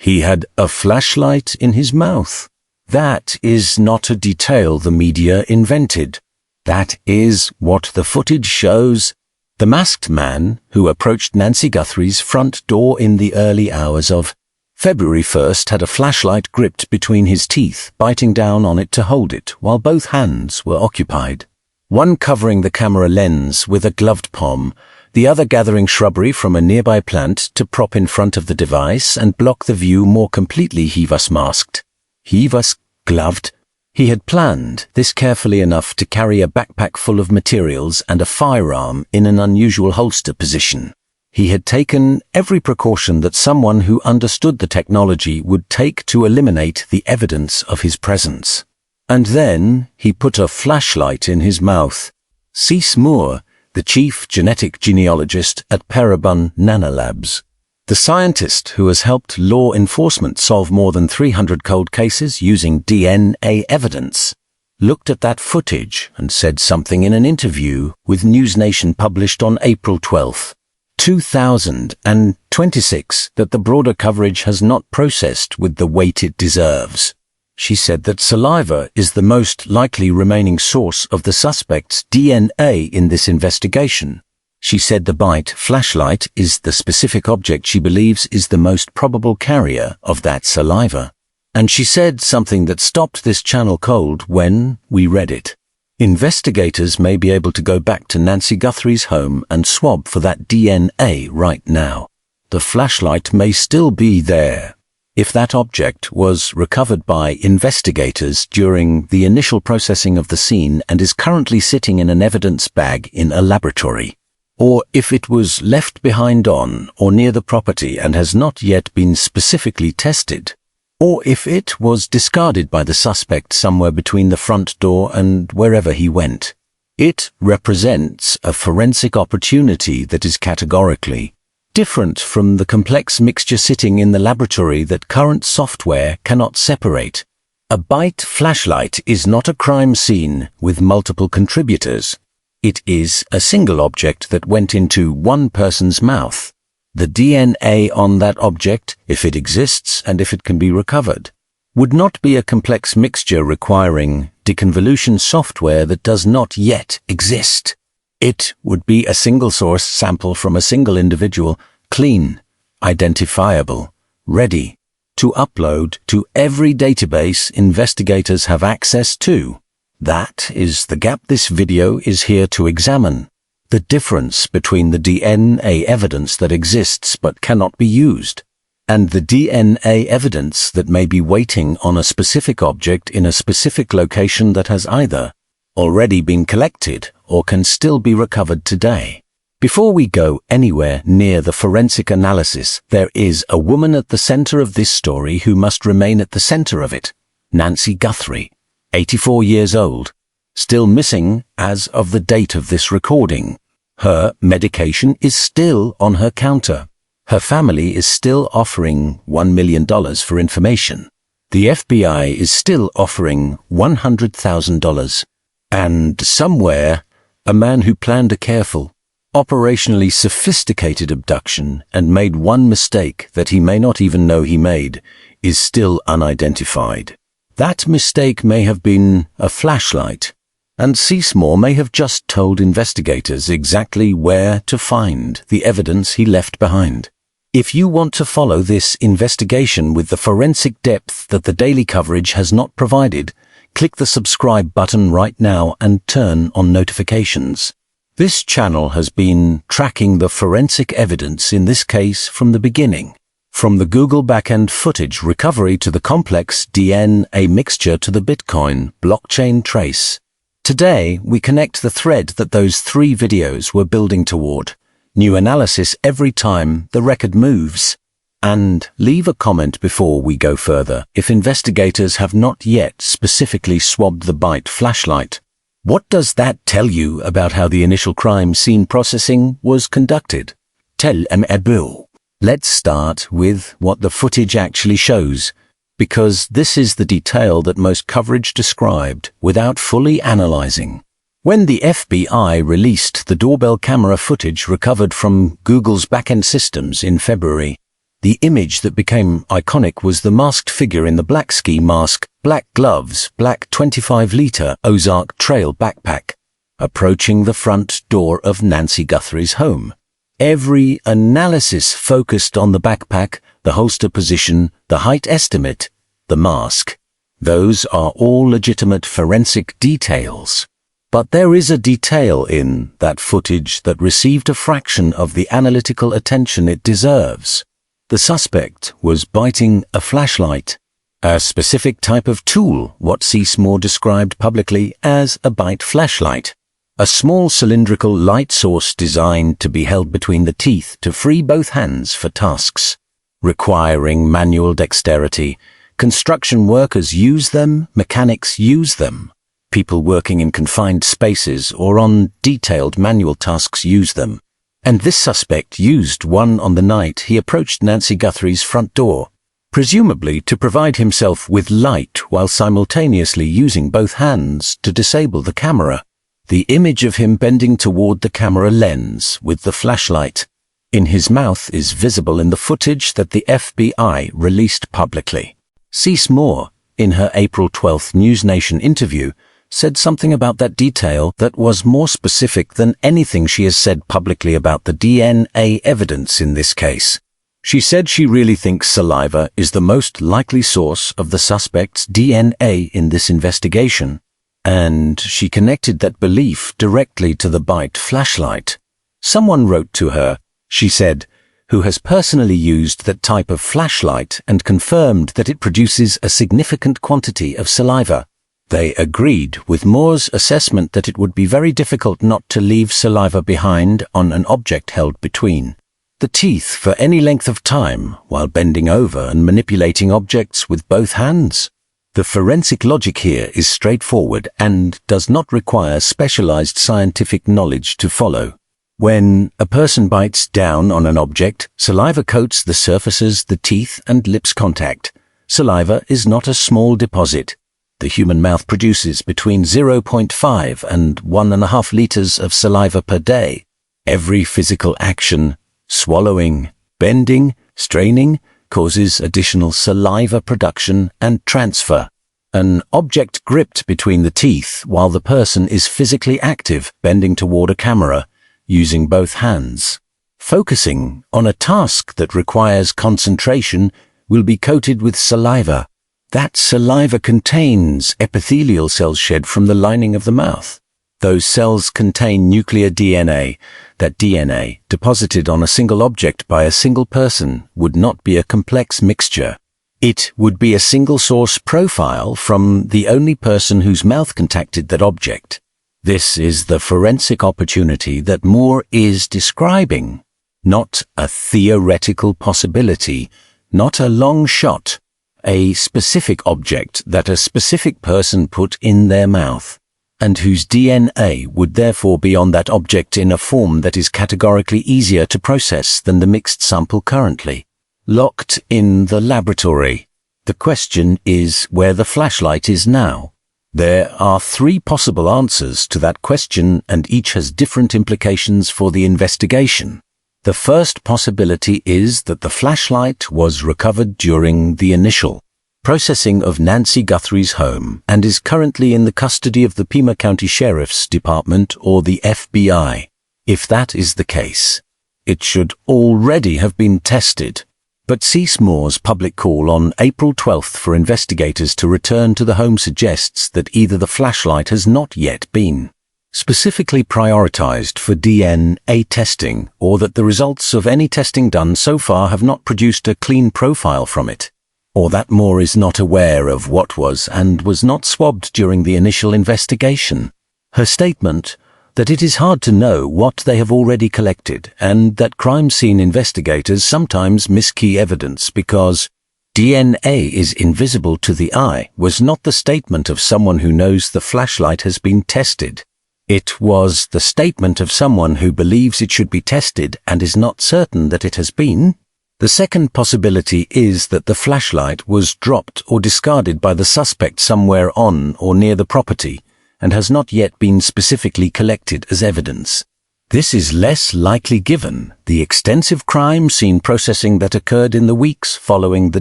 He had a flashlight in his mouth. That is not a detail the media invented. That is what the footage shows. The masked man who approached Nancy Guthrie's front door in the early hours of February 1st had a flashlight gripped between his teeth, biting down on it to hold it while both hands were occupied. One covering the camera lens with a gloved palm, the other gathering shrubbery from a nearby plant to prop in front of the device and block the view more completely. He was masked. He was gloved. He had planned this carefully enough to carry a backpack full of materials and a firearm in an unusual holster position. He had taken every precaution that someone who understood the technology would take to eliminate the evidence of his presence. And then he put a flashlight in his mouth. CeCe Moore, the chief genetic genealogist at Parabon Nanolabs, the scientist who has helped law enforcement solve more than 300 cold cases using DNA evidence, looked at that footage and said something in an interview with NewsNation published on April 12, 2026, that the broader coverage has not processed with the weight it deserves. She said that saliva is the most likely remaining source of the suspect's DNA in this investigation. She said the bite flashlight is the specific object she believes is the most probable carrier of that saliva. And she said something that stopped this channel cold when we read it. Investigators may be able to go back to Nancy Guthrie's home and swab for that DNA right now. The flashlight may still be there. If that object was recovered by investigators during the initial processing of the scene and is currently sitting in an evidence bag in a laboratory, or if it was left behind on or near the property and has not yet been specifically tested, or if it was discarded by the suspect somewhere between the front door and wherever he went, it represents a forensic opportunity that is categorically different from the complex mixture sitting in the laboratory that current software cannot separate. A bite flashlight is not a crime scene with multiple contributors. It is a single object that went into one person's mouth. The DNA on that object, if it exists and if it can be recovered, would not be a complex mixture requiring deconvolution software that does not yet exist. It would be a single source sample from a single individual, clean, identifiable, ready to upload to every database investigators have access to. That is the gap this video is here to examine. The difference between the DNA evidence that exists but cannot be used, and the DNA evidence that may be waiting on a specific object in a specific location that has either already been collected or can still be recovered today. Before we go anywhere near the forensic analysis, there is a woman at the center of this story who must remain at the center of it. Nancy Guthrie, 84 years old, still missing as of the date of this recording. Her medication is still on her counter. Her family is still offering $1 million for information. The FBI is still offering $100,000. And somewhere, a man who planned a careful, operationally sophisticated abduction and made one mistake that he may not even know he made is still unidentified. That mistake may have been a flashlight, and CeCe Moore may have just told investigators exactly where to find the evidence he left behind. If you want to follow this investigation with the forensic depth that the daily coverage has not provided, click the subscribe button right now and turn on notifications. This channel has been tracking the forensic evidence in this case from the beginning, from the Google backend footage recovery to the complex DNA mixture to the Bitcoin blockchain trace. Today, we connect the thread that those 3 videos were building toward. New analysis every time the record moves. And leave a comment before we go further if investigators have not yet specifically swabbed the bite flashlight. What does that tell you about how the initial crime scene processing was conducted? Tell me about. Let's start with what the footage actually shows, because this is the detail that most coverage described without fully analyzing. When the FBI released the doorbell camera footage recovered from Google's backend systems in February, The image that became iconic was the masked figure in the black ski mask, black gloves, black 25-liter Ozark Trail backpack, approaching the front door of Nancy Guthrie's home. Every analysis focused on the backpack, the holster position, the height estimate, the mask. Those are all legitimate forensic details. But there is a detail in that footage that received a fraction of the analytical attention it deserves. The suspect was biting a flashlight, a specific type of tool, what CeCe Moore described publicly as a bite flashlight, a small cylindrical light source designed to be held between the teeth to free both hands for tasks requiring manual dexterity. Construction workers use them, mechanics use them. People working in confined spaces or on detailed manual tasks use them. And this suspect used one on the night he approached Nancy Guthrie's front door, presumably to provide himself with light while simultaneously using both hands to disable the camera. The image of him bending toward the camera lens with the flashlight in his mouth is visible in the footage that the FBI released publicly. CeCe Moore, in her April 12th News Nation interview, said something about that detail that was more specific than anything she has said publicly about the DNA evidence in this case. She said she really thinks saliva is the most likely source of the suspect's DNA in this investigation, and she connected that belief directly to the bite flashlight. Someone wrote to her, she said, who has personally used that type of flashlight and confirmed that it produces a significant quantity of saliva. They agreed with Moore's assessment that it would be very difficult not to leave saliva behind on an object held between the teeth for any length of time while bending over and manipulating objects with both hands. The forensic logic here is straightforward and does not require specialized scientific knowledge to follow. When a person bites down on an object, saliva coats the surfaces, the teeth and lips contact. Saliva is not a small deposit. The human mouth produces between 0.5 and 1.5 liters of saliva per day. Every physical action, swallowing, bending, straining, causes additional saliva production and transfer. An object gripped between the teeth while the person is physically active, bending toward a camera, using both hands, focusing on a task that requires concentration, will be coated with saliva. That saliva contains epithelial cells shed from the lining of the mouth. Those cells contain nuclear DNA. That DNA, deposited on a single object by a single person, would not be a complex mixture. It would be a single source profile from the only person whose mouth contacted that object. This is the forensic opportunity that Moore is describing, not a theoretical possibility, not a long shot. A specific object that a specific person put in their mouth, and whose DNA would therefore be on that object in a form that is categorically easier to process than the mixed sample currently locked in the laboratory. The question is where the flashlight is now. There are 3 possible answers to that question, and each has different implications for the investigation. The first possibility is that the flashlight was recovered during the initial processing of Nancy Guthrie's home and is currently in the custody of the Pima County Sheriff's Department or the FBI. If that is the case, it should already have been tested. But CeCe Moore's public call on April 12th for investigators to return to the home suggests that either the flashlight has not yet been specifically prioritized for DNA testing, or that the results of any testing done so far have not produced a clean profile from it, or that Moore is not aware of what was and was not swabbed during the initial investigation. Her statement that it is hard to know what they have already collected and that crime scene investigators sometimes miss key evidence because DNA is invisible to the eye was not the statement of someone who knows the flashlight has been tested. It was the statement of someone who believes it should be tested and is not certain that it has been. The second possibility is that the flashlight was dropped or discarded by the suspect somewhere on or near the property and has not yet been specifically collected as evidence. This is less likely given the extensive crime scene processing that occurred in the weeks following the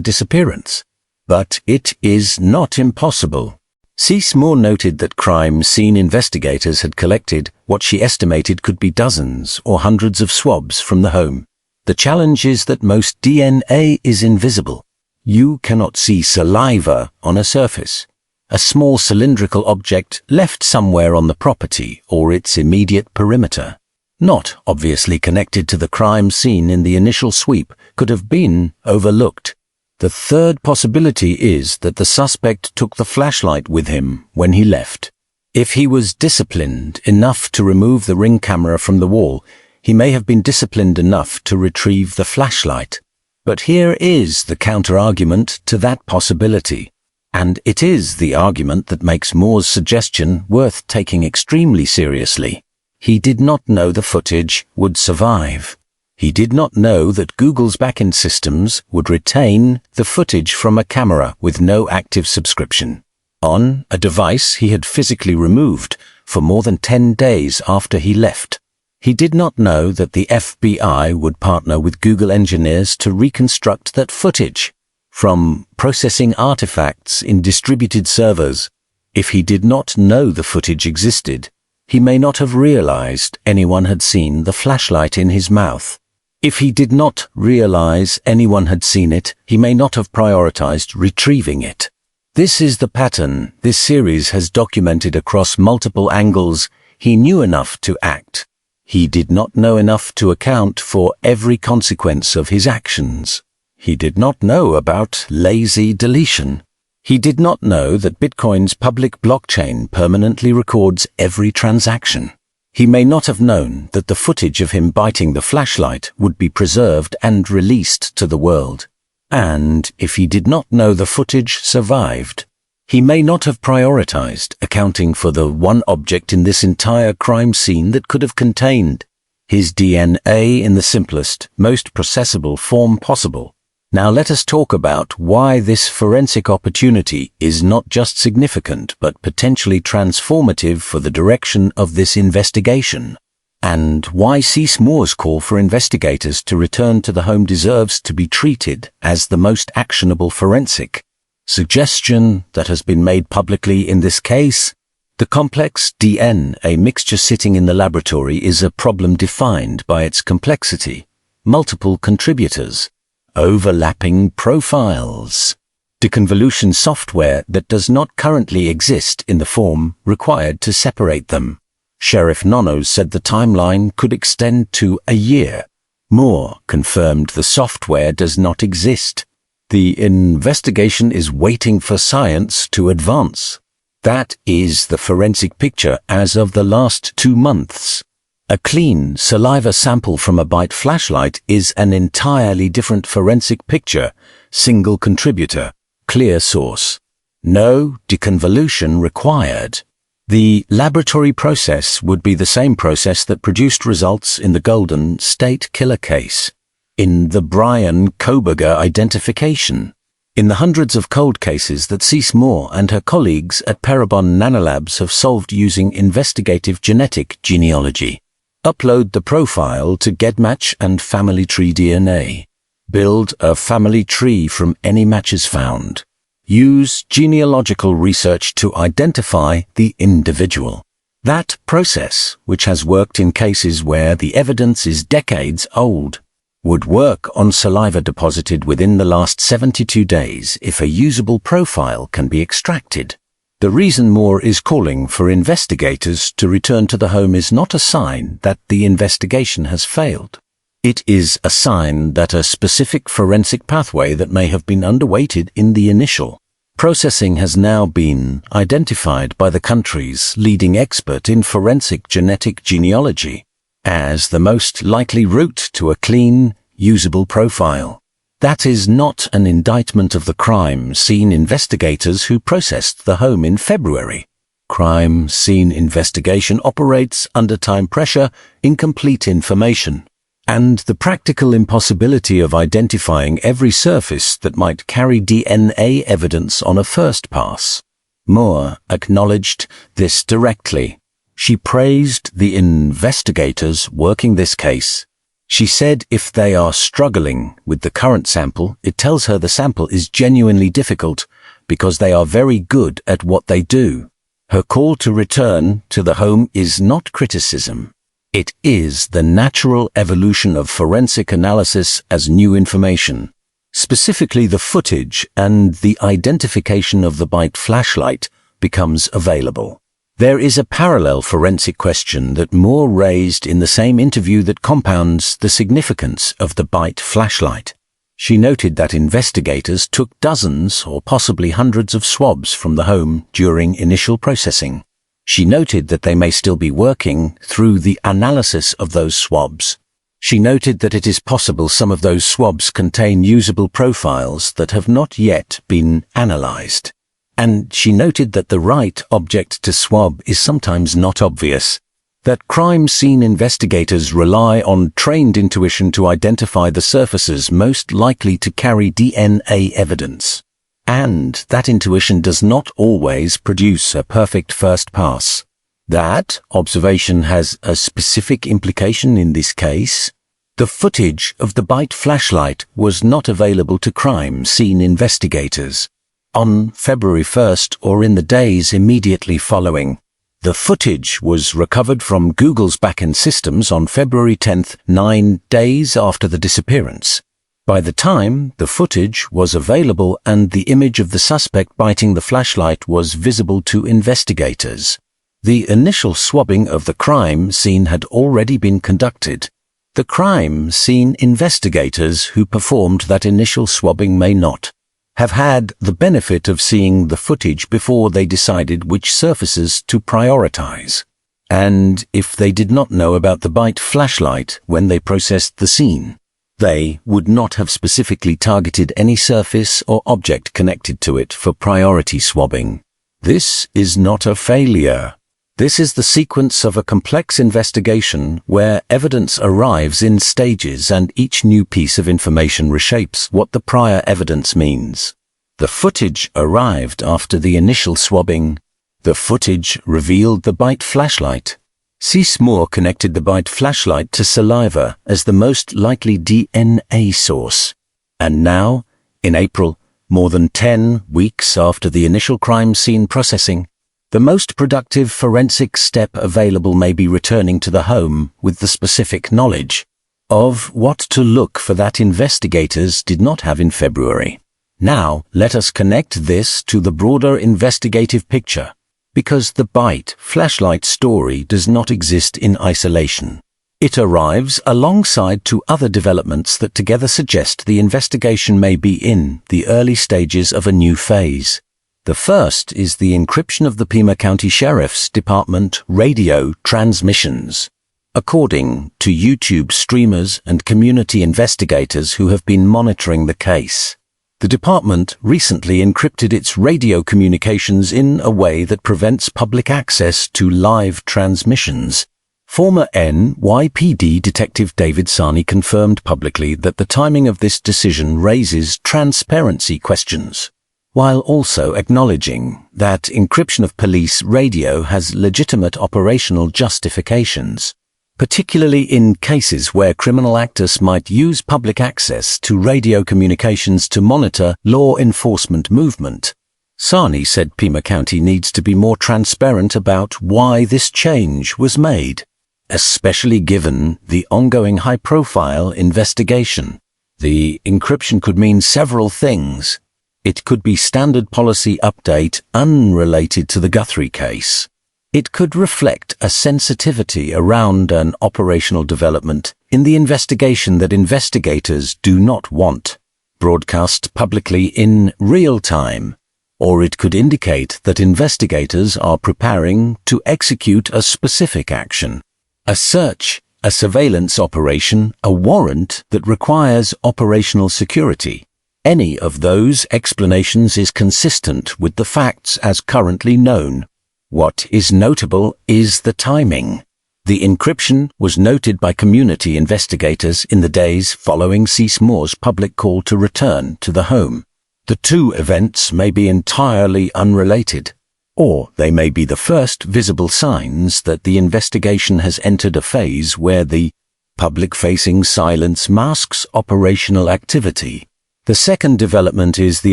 disappearance. But it is not impossible. CeCe Moore noted that crime scene investigators had collected what she estimated could be dozens or hundreds of swabs from the home. The challenge is that most DNA is invisible. You cannot see saliva on a surface, a small cylindrical object left somewhere on the property or its immediate perimeter. Not obviously connected to the crime scene in the initial sweep, could have been overlooked. The third possibility is that the suspect took the flashlight with him when he left. If he was disciplined enough to remove the Ring camera from the wall, he may have been disciplined enough to retrieve the flashlight. But here is the counter-argument to that possibility. And it is the argument that makes Moore's suggestion worth taking extremely seriously. He did not know the footage would survive. He did not know that Google's backend systems would retain the footage from a camera with no active subscription, on a device he had physically removed for more than 10 days after he left. He did not know that the FBI would partner with Google engineers to reconstruct that footage from processing artifacts in distributed servers. If he did not know the footage existed, he may not have realized anyone had seen the flashlight in his mouth. If he did not realize anyone had seen it, he may not have prioritized retrieving it. This is the pattern this series has documented across multiple angles. He knew enough to act. He did not know enough to account for every consequence of his actions. He did not know about lazy deletion. He did not know that Bitcoin's public blockchain permanently records every transaction. He may not have known that the footage of him biting the flashlight would be preserved and released to the world. And if he did not know the footage survived, he may not have prioritized accounting for the one object in this entire crime scene that could have contained his DNA in the simplest, most processable form possible. Now let us talk about why this forensic opportunity is not just significant but potentially transformative for the direction of this investigation, and why CeCe Moore's call for investigators to return to the home deserves to be treated as the most actionable forensic suggestion that has been made publicly in this case. The complex DNA mixture sitting in the laboratory is a problem defined by its complexity, multiple contributors, overlapping profiles, deconvolution software that does not currently exist in the form required to separate them. Sheriff Nonos said the timeline could extend to a year. Moore confirmed the software does not exist. The investigation is waiting for science to advance. That is the forensic picture as of the last 2 months. A clean saliva sample from a bite flashlight is an entirely different forensic picture, single contributor, clear source. No deconvolution required. The laboratory process would be the same process that produced results in the Golden State Killer case, in the Brian Koberger identification, in the hundreds of cold cases that CeCe Moore and her colleagues at Parabon Nanolabs have solved using investigative genetic genealogy. Upload the profile to GEDmatch and Family Tree DNA. Build a family tree from any matches found. Use genealogical research to identify the individual. That process, which has worked in cases where the evidence is decades old, would work on saliva deposited within the last 72 days if a usable profile can be extracted. The reason Moore is calling for investigators to return to the home is not a sign that the investigation has failed. It is a sign that a specific forensic pathway that may have been underweighted in the initial processing has now been identified by the country's leading expert in forensic genetic genealogy as the most likely route to a clean, usable profile. That is not an indictment of the crime scene investigators who processed the home in February. Crime scene investigation operates under time pressure, incomplete information, and the practical impossibility of identifying every surface that might carry DNA evidence on a first pass. Moore acknowledged this directly. She praised the investigators working this case. She said if they are struggling with the current sample, it tells her the sample is genuinely difficult because they are very good at what they do. Her call to return to the home is not criticism. It is the natural evolution of forensic analysis as new information. Specifically, the footage and the identification of the bite flashlight becomes available. There is a parallel forensic question that Moore raised in the same interview that compounds the significance of the bite flashlight. She noted that investigators took dozens or possibly hundreds of swabs from the home during initial processing. She noted that they may still be working through the analysis of those swabs. She noted that it is possible some of those swabs contain usable profiles that have not yet been analyzed. And she noted that the right object to swab is sometimes not obvious, that crime scene investigators rely on trained intuition to identify the surfaces most likely to carry DNA evidence, and that intuition does not always produce a perfect first pass. That observation has a specific implication in this case. The footage of the bite flashlight was not available to crime scene investigators on February 1st or in the days immediately following. The footage was recovered from Google's backend systems on February 10th, 9 days after the disappearance. By the time the footage was available and the image of the suspect biting the flashlight was visible to investigators, the initial swabbing of the crime scene had already been conducted. The crime scene investigators who performed that initial swabbing may not have had the benefit of seeing the footage before they decided which surfaces to prioritize. And if they did not know about the bite flashlight when they processed the scene, they would not have specifically targeted any surface or object connected to it for priority swabbing. This is not a failure. This is the sequence of a complex investigation where evidence arrives in stages and each new piece of information reshapes what the prior evidence means. The footage arrived after the initial swabbing. The footage revealed the bite flashlight. CeCe Moore connected the bite flashlight to saliva as the most likely DNA source. And now, in April, more than 10 weeks after the initial crime scene processing, the most productive forensic step available may be returning to the home with the specific knowledge of what to look for that investigators did not have in February. Now, let us connect this to the broader investigative picture, because the bite flashlight story does not exist in isolation. It arrives alongside two other developments that together suggest the investigation may be in the early stages of a new phase. The first is the encryption of the Pima County Sheriff's Department radio transmissions. According to YouTube streamers and community investigators who have been monitoring the case, the department recently encrypted its radio communications in a way that prevents public access to live transmissions. Former NYPD Detective David Sarney confirmed publicly that the timing of this decision raises transparency questions, while also acknowledging that encryption of police radio has legitimate operational justifications, particularly in cases where criminal actors might use public access to radio communications to monitor law enforcement movement. Sarney said Pima County needs to be more transparent about why this change was made, especially given the ongoing high-profile investigation. The encryption could mean several things. It could be standard policy update unrelated to the Guthrie case. It could reflect a sensitivity around an operational development in the investigation that investigators do not want broadcast publicly in real time, or it could indicate that investigators are preparing to execute a specific action, a search, a surveillance operation, a warrant that requires operational security. Any of those explanations is consistent with the facts as currently known. What is notable is the timing. The encryption was noted by community investigators in the days following CeCe Moore's public call to return to the home. The two events may be entirely unrelated, Or they may be the first visible signs that the investigation has entered a phase where the public-facing silence masks operational activity. The second development is the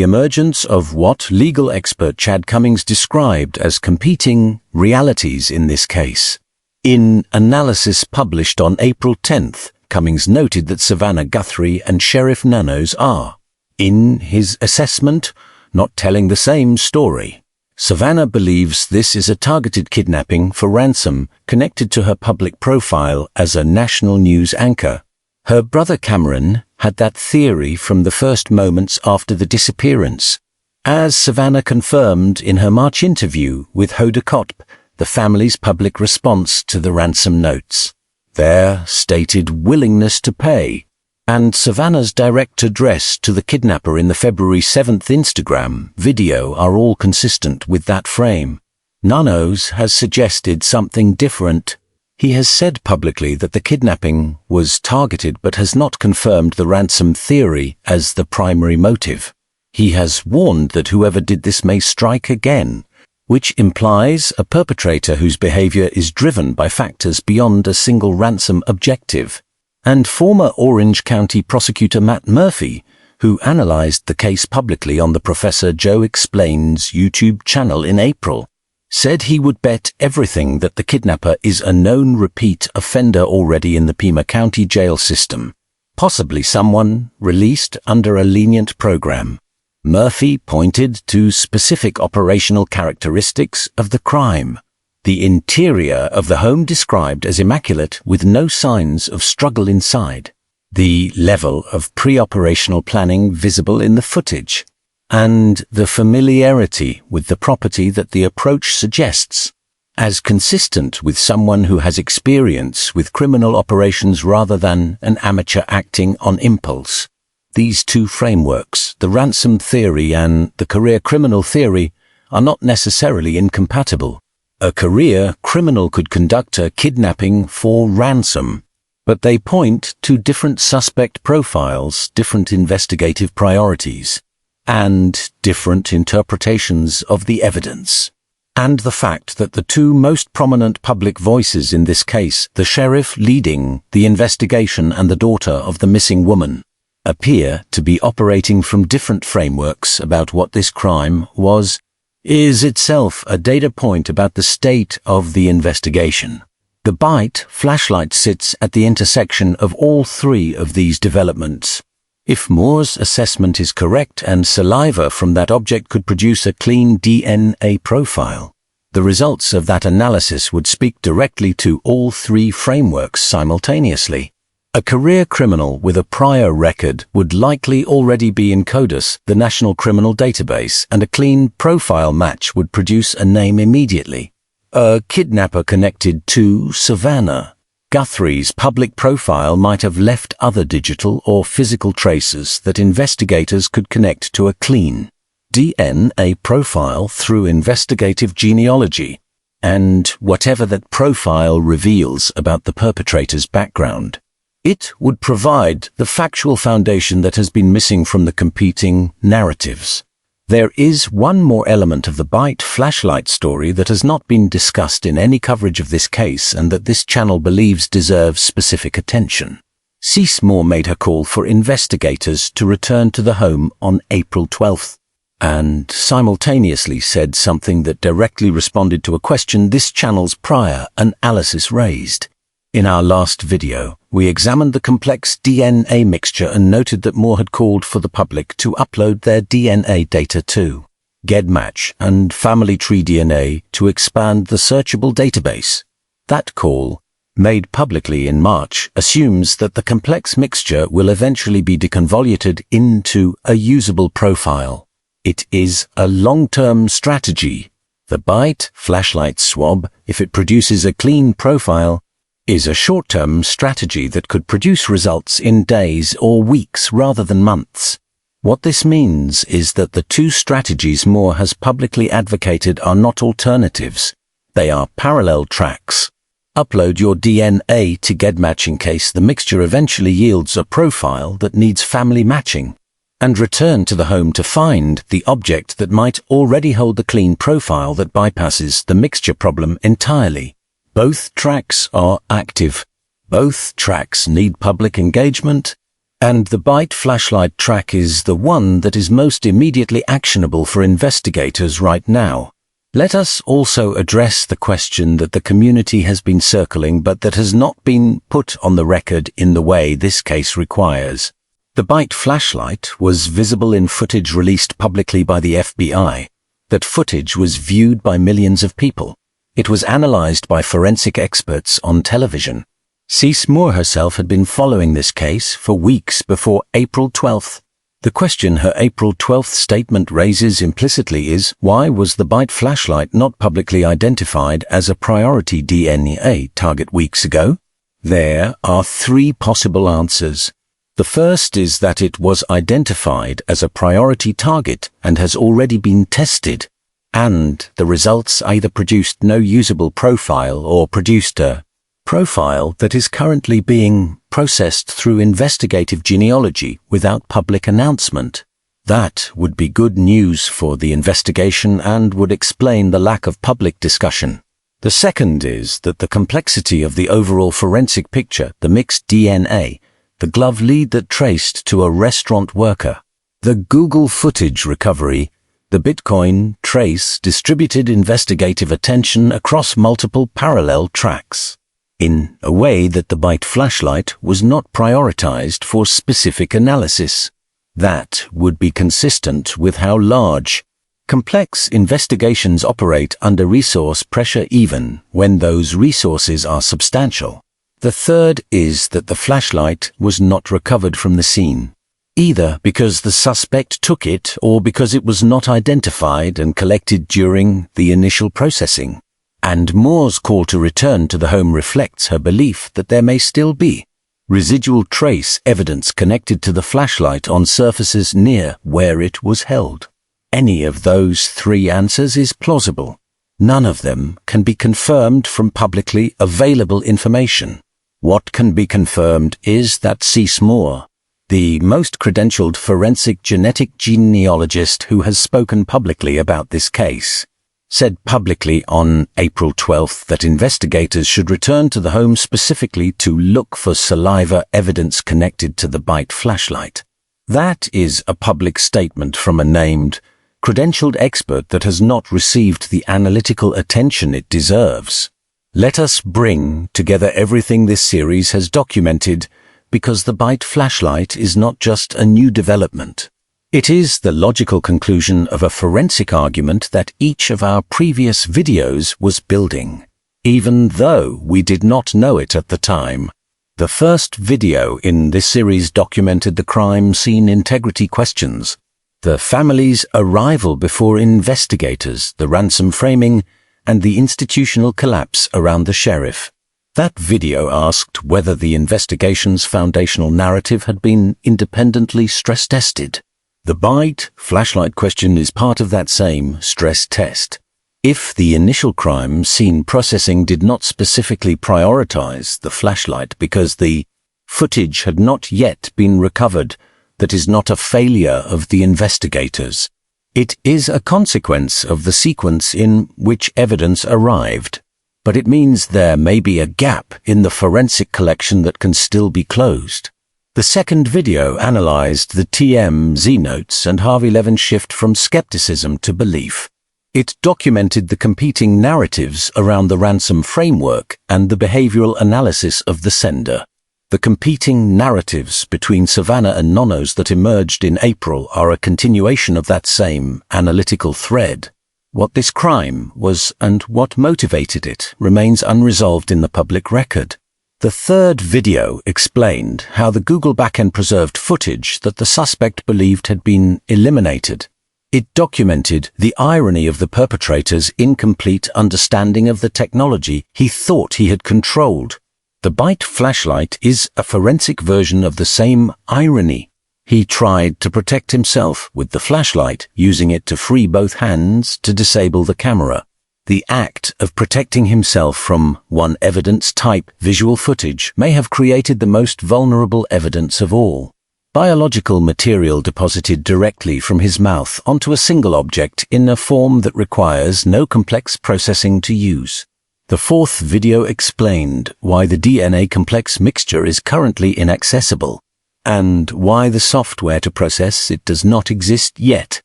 emergence of what legal expert Chad Cummings described as competing realities in this case. In analysis published on April 10th, Cummings noted that Savannah Guthrie and Sheriff Nanos are, in his assessment, not telling the same story. Savannah believes this is a targeted kidnapping for ransom connected to her public profile as a national news anchor. Her brother Cameron had that theory from the first moments after the disappearance. As Savannah confirmed in her March interview with Hoda Kotb, the family's public response to the ransom notes, their stated willingness to pay, and Savannah's direct address to the kidnapper in the February 7th Instagram video are all consistent with that frame. Nanos has suggested something different. He has said publicly that the kidnapping was targeted but has not confirmed the ransom theory as the primary motive. He has warned that whoever did this may strike again, which implies a perpetrator whose behavior is driven by factors beyond a single ransom objective. And former Orange County prosecutor Matt Murphy, who analyzed the case publicly on the Professor Joe Explains YouTube channel in April, said he would bet everything that the kidnapper is a known repeat offender already in the Pima County jail system, possibly someone released under a lenient program. Murphy pointed to specific operational characteristics of the crime. The interior of the home described as immaculate with no signs of struggle inside. The level of pre-operational planning visible in the footage. And the familiarity with the property that the approach suggests, as consistent with someone who has experience with criminal operations rather than an amateur acting on impulse. These two frameworks, the ransom theory and the career criminal theory, are not necessarily incompatible. A career criminal could conduct a kidnapping for ransom, but they point to different suspect profiles, different investigative priorities, and different interpretations of the evidence. And the fact that the two most prominent public voices in this case, the sheriff leading the investigation and the daughter of the missing woman, appear to be operating from different frameworks about what this crime was, is itself a data point about the state of the investigation. The bite flashlight sits at the intersection of all three of these developments. If Moore's assessment is correct and saliva from that object could produce a clean DNA profile, the results of that analysis would speak directly to all three frameworks simultaneously. A career criminal with a prior record would likely already be in CODIS, the National Criminal Database, and a clean profile match would produce a name immediately. A kidnapper connected to Savannah Guthrie's public profile might have left other digital or physical traces that investigators could connect to a clean DNA profile through investigative genealogy, and whatever that profile reveals about the perpetrator's background. It would provide the factual foundation that has been missing from the competing narratives. There is one more element of the bite flashlight story that has not been discussed in any coverage of this case and that this channel believes deserves specific attention. CeCe Moore made her call for investigators to return to the home on April 12th and simultaneously said something that directly responded to a question this channel's prior analysis raised. In our last video, we examined the complex DNA mixture and noted that Moore had called for the public to upload their DNA data to GEDmatch and Family Tree DNA to expand the searchable database. That call, made publicly in March, assumes that the complex mixture will eventually be deconvoluted into a usable profile. It is a long-term strategy. The bite flashlight swab, if it produces a clean profile, is a short-term strategy that could produce results in days or weeks rather than months. What this means is that the two strategies Moore has publicly advocated are not alternatives. They are parallel tracks. Upload your DNA to GEDmatch in case the mixture eventually yields a profile that needs family matching. and return to the home to find the object that might already hold the clean profile that bypasses the mixture problem entirely. Both tracks are active. Both tracks need public engagement, and the Byte flashlight track is the one that is most immediately actionable for investigators right now. Let us also address the question that the community has been circling but that has not been put on the record in the way this case requires. The Byte flashlight was visible in footage released publicly by the FBI. That footage was viewed by millions of people. It was analyzed by forensic experts on television. CeCe Moore herself had been following this case for weeks before April 12th. The question her April 12th statement raises implicitly is, why was the Byte flashlight not publicly identified as a priority DNA target weeks ago? There are three possible answers. The first is that it was identified as a priority target and has already been tested, and the results either produced no usable profile or produced a profile that is currently being processed through investigative genealogy without public announcement. That would be good news for the investigation and would explain the lack of public discussion. The second is that the complexity of the overall forensic picture, the mixed DNA, the glove lead that traced to a restaurant worker, the Google footage recovery, the Bitcoin trace distributed investigative attention across multiple parallel tracks, in a way that the Byte flashlight was not prioritized for specific analysis. That would be consistent with how large, complex investigations operate under resource pressure even when those resources are substantial. The third is that the flashlight was not recovered from the scene, either because the suspect took it or because it was not identified and collected during the initial processing. And Moore's call to return to the home reflects her belief that there may still be residual trace evidence connected to the flashlight on surfaces near where it was held. Any of those three answers is plausible. None of them can be confirmed from publicly available information. What can be confirmed is that CeCe Moore, the most credentialed forensic genetic genealogist who has spoken publicly about this case, said publicly on April 12th that investigators should return to the home specifically to look for saliva evidence connected to the Byte flashlight. That is a public statement from a named, credentialed expert that has not received the analytical attention it deserves. Let us bring together everything this series has documented, because the Byte flashlight is not just a new development. It is the logical conclusion of a forensic argument that each of our previous videos was building, even though we did not know it at the time. The first video in this series documented the crime scene integrity questions, the family's arrival before investigators, the ransom framing, and the institutional collapse around the sheriff. That video asked whether the investigation's foundational narrative had been independently stress-tested. The Byte flashlight question is part of that same stress test. If the initial crime scene processing did not specifically prioritize the flashlight because the footage had not yet been recovered, that is not a failure of the investigators. It is a consequence of the sequence in which evidence arrived, but it means there may be a gap in the forensic collection that can still be closed. The second video analyzed the TMZ notes and Harvey Levin's shift from skepticism to belief. It documented the competing narratives around the ransom framework and the behavioral analysis of the sender. The competing narratives between Savannah and Nonos that emerged in April are a continuation of that same analytical thread. What this crime was and what motivated it remains unresolved in the public record. The third video explained how the Google backend preserved footage that the suspect believed had been eliminated. It documented the irony of the perpetrator's incomplete understanding of the technology he thought he had controlled. The Byte flashlight is a forensic version of the same irony. He tried to protect himself with the flashlight, using it to free both hands to disable the camera. The act of protecting himself from one evidence type, visual footage, may have created the most vulnerable evidence of all. biological material deposited directly from his mouth onto a single object in a form that requires no complex processing to use. The fourth video explained why the DNA complex mixture is currently inaccessible, and why the software to process it does not exist yet.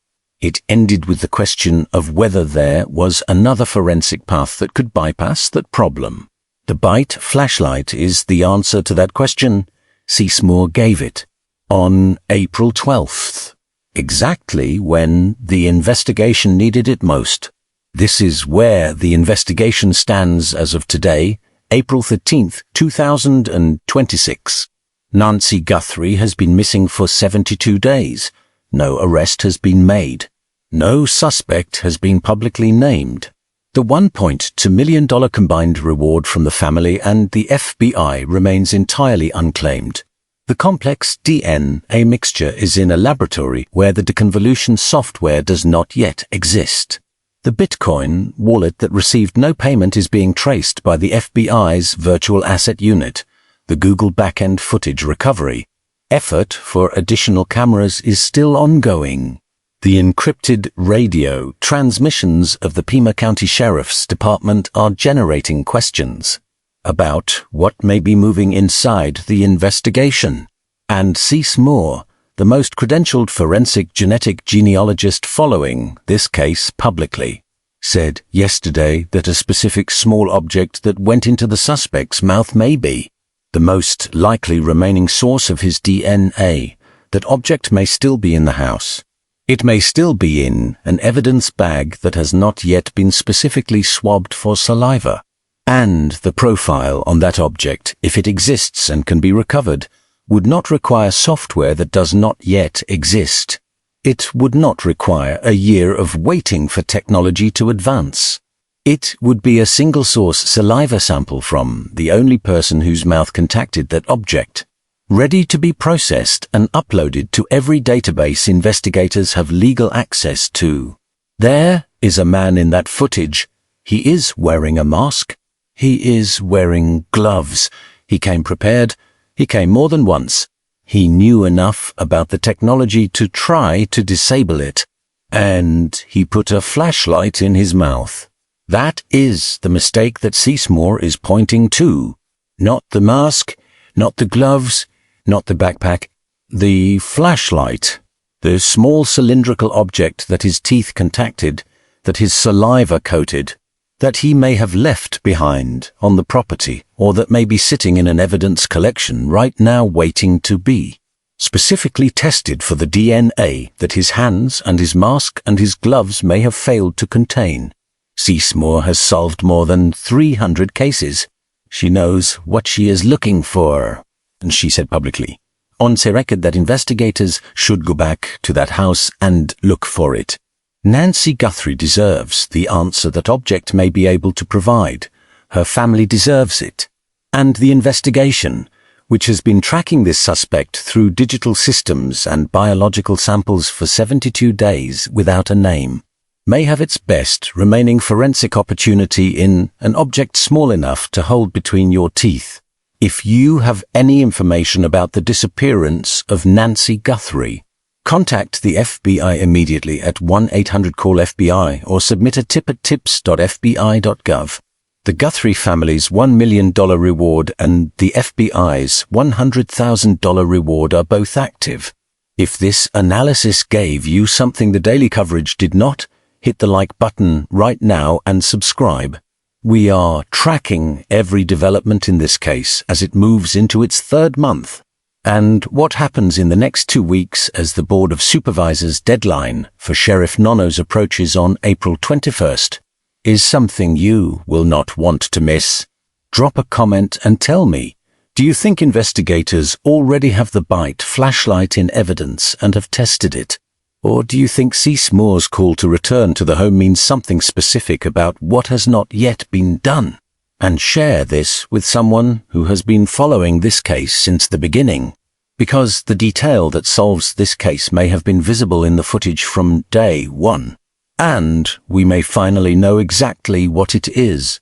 It ended with the question of whether there was another forensic path that could bypass that problem. The Byte flashlight is the answer to that question. CeCe Moore gave it on April 12th, exactly when the investigation needed it most. This is where the investigation stands as of today, April 13th, 2026. Nancy Guthrie has been missing for 72 days. No arrest has been made. No suspect has been publicly named. The $1.2 million combined reward from the family and the FBI remains entirely unclaimed. The complex DNA mixture is in a laboratory where the deconvolution software does not yet exist. The Bitcoin wallet that received no payment is being traced by the FBI's Virtual Asset Unit. The Google backend footage recovery effort for additional cameras is still ongoing. The encrypted radio transmissions of the Pima County Sheriff's Department are generating questions about what may be moving inside the investigation. And CeCe Moore, the most credentialed forensic genetic genealogist following this case publicly, said yesterday that a specific small object that went into the suspect's mouth may be the most likely remaining source of his DNA. That object may still be in the house. It may still be in an evidence bag that has not yet been specifically swabbed for saliva. And the profile on that object, if it exists and can be recovered, would not require software that does not yet exist. It would not require a year of waiting for technology to advance. It would be a single-source saliva sample from the only person whose mouth contacted that object, ready to be processed and uploaded to every database investigators have legal access to. There is a man in that footage. He is wearing a mask. He is wearing gloves. He came prepared. He came more than once. He knew enough about the technology to try to disable it. And he put a flashlight in his mouth. That is the mistake that CeCe Moore is pointing to. Not the mask, not the gloves, not the backpack. The flashlight. The small cylindrical object that his teeth contacted, that his saliva coated, that he may have left behind on the property, or that may be sitting in an evidence collection right now waiting to be specifically tested for the DNA that his hands and his mask and his gloves may have failed to contain. CeCe Moore has solved more than 300 cases. She knows what she is looking for, and she said publicly on the record that investigators should go back to that house and look for it. Nancy Guthrie deserves the answer that object may be able to provide. Her family deserves it. And the investigation, which has been tracking this suspect through digital systems and biological samples for 72 days without a name, may have its best remaining forensic opportunity in an object small enough to hold between your teeth. If you have any information about the disappearance of Nancy Guthrie, contact the FBI immediately at 1-800-CALL-FBI or submit a tip at tips.fbi.gov. The Guthrie family's $1 million reward and the FBI's $100,000 reward are both active. If this analysis gave you something the daily coverage did not, hit the like button right now and subscribe. We are tracking every development in this case as it moves into its third month. And what happens in the next 2 weeks as the Board of Supervisors deadline for Sheriff Nono's approaches on April 21st is something you will not want to miss. Drop a comment and tell me, do you think investigators already have the Byte flashlight in evidence and have tested it? Or do you think CeCe Moore's call to return to the home means something specific about what has not yet been done? And share this with someone who has been following this case since the beginning, because the detail that solves this case may have been visible in the footage from day one, and we may finally know exactly what it is.